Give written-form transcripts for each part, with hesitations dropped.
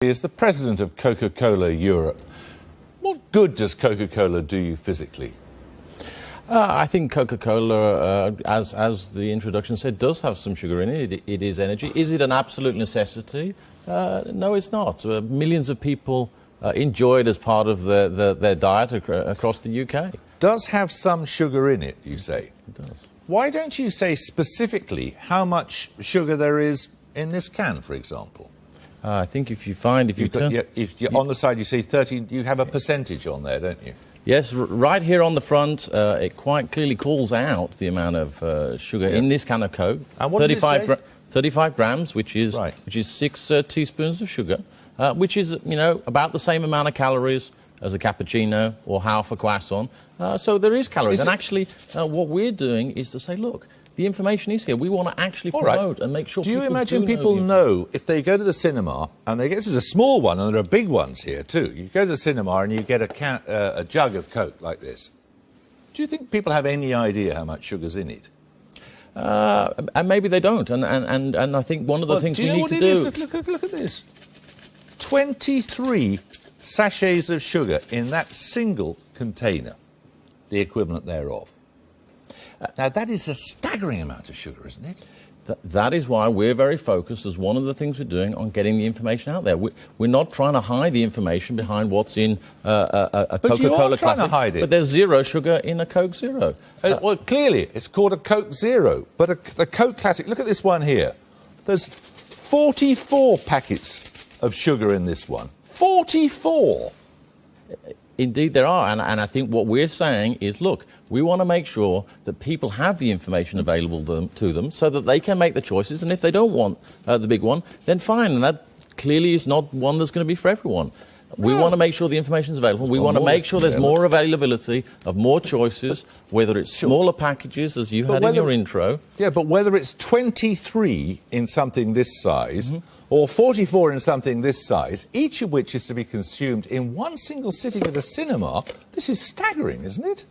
Is the president of Coca-Cola Europe. What good does Coca-Cola do you physically? I think Coca-Cola, as the introduction said, does have some sugar in it. It is energy. Is it an absolute necessity? No, it's not. Millions of people enjoy it as part of their diet across the UK. Does have some sugar in it, you say? It does. Why don't you say specifically how much sugar there is in this can, for example? I think if you turn... On the side you say 30, you have a percentage on there, don't you? Yes, right here on the front, it quite clearly calls out the amount of sugar in this can of Coke. And what does it say? 35 grams, which is right. 6 teaspoons of sugar, which is, about the same amount of calories as a cappuccino or half a croissant. So there is calories. And actually, what we're doing is to say, look, the information is here. We want to actually promote and make sure people do you imagine people know if they go to the cinema, and they get, this is a small one, and there are big ones here too. You go to the cinema and you get a jug of Coke like this. Do you think people have any idea how much sugar's in it? And maybe they don't. And I think one of the things we need to do... Look at this. 23 sachets of sugar in that single container, the equivalent thereof. Now, that is a staggering amount of sugar, isn't it? That is why we're very focused, as one of the things we're doing, on getting the information out there. We're not trying to hide the information behind what's in a Coca-Cola Classic. To hide it. But there's zero sugar in a Coke Zero. Well, clearly, it's called a Coke Zero. But a Coke Classic, look at this one here. There's 44 packets of sugar in this one. 44! Indeed, there are, and I think what we're saying is, look, we want to make sure that people have the information available to them so that they can make the choices, and if they don't want the big one, then fine, and that clearly is not one that's going to be for everyone. We want to make sure the information is available. We want to make sure there's more availability of more choices, whether it's smaller packages, as you had in your intro. Yeah, but whether it's 23 in something this size or 44 in something this size, each of which is to be consumed in one single sitting at a cinema, this is staggering, isn't it?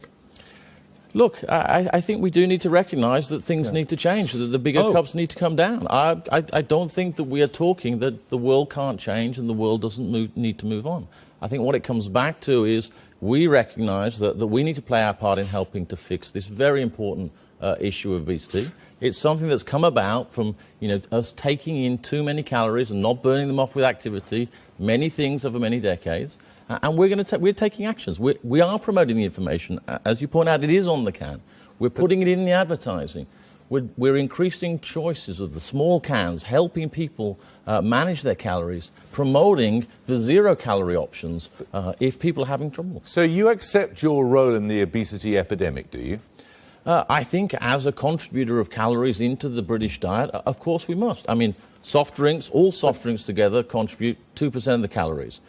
Look, I think we do need to recognise that things need to change, that the bigger cups need to come down. I don't think that we are talking that the world can't change and the world doesn't need to move on. I think what it comes back to is we recognise that we need to play our part in helping to fix this very important issue of obesity. It's something that's come about from us taking in too many calories and not burning them off with activity, many things over many decades. And we're taking actions. We are promoting the information. As you point out, it is on the can. We're putting it in the advertising. We're increasing choices of the small cans, helping people manage their calories, promoting the zero-calorie options if people are having trouble. So you accept your role in the obesity epidemic, do you? I think as a contributor of calories into the British diet, of course we must. I mean, soft drinks, all soft drinks together contribute 2% of the calories.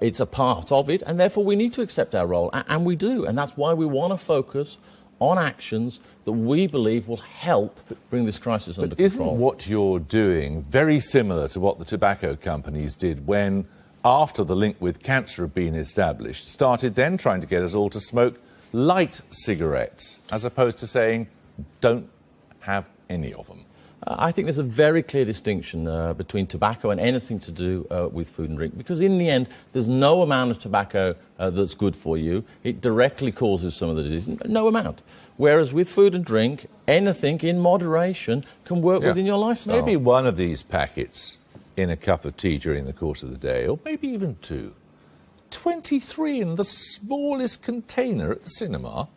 It's a part of it, and therefore we need to accept our role, and we do. And that's why we want to focus on actions that we believe will help bring this crisis under control. Isn't what you're doing very similar to what the tobacco companies did when, after the link with cancer had been established, started then trying to get us all to smoke light cigarettes, as opposed to saying, don't have any of them? I think there's a very clear distinction between tobacco and anything to do with food and drink, because in the end, there's no amount of tobacco that's good for you. It directly causes some of the disease, no amount. Whereas with food and drink, anything in moderation can work within your lifestyle. Maybe one of these packets in a cup of tea during the course of the day, or maybe even two. 23 in the smallest container at the cinema.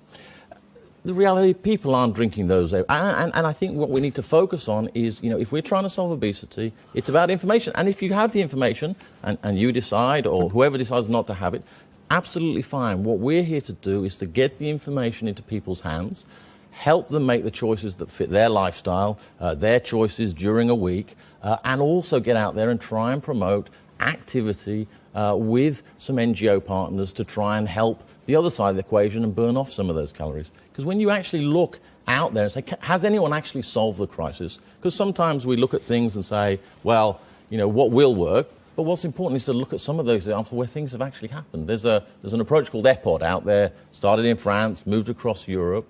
The reality, people aren't drinking those. And I think what we need to focus on is, if we're trying to solve obesity, it's about information. And if you have the information and you decide, or whoever decides not to have it, absolutely fine. What we're here to do is to get the information into people's hands, help them make the choices that fit their lifestyle, their choices during a week, and also get out there and try and promote activity with some NGO partners to try and help the other side of the equation and burn off some of those calories. Because when you actually look out there and say, has anyone actually solved the crisis? Because sometimes we look at things and say, well, what will work? But what's important is to look at some of those examples where things have actually happened. There's an approach called EPOD out there, started in France, moved across Europe,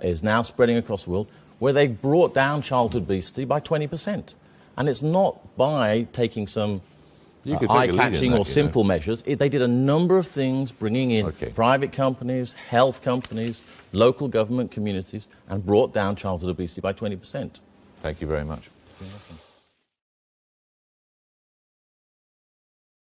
is now spreading across the world, where they brought down childhood obesity by 20%. And it's not by taking some You could take a lead in eye-catching that, or simple measures. They did a number of things, bringing in private companies, health companies, local government communities, and brought down childhood obesity by 20%. Thank you very much. You're welcome.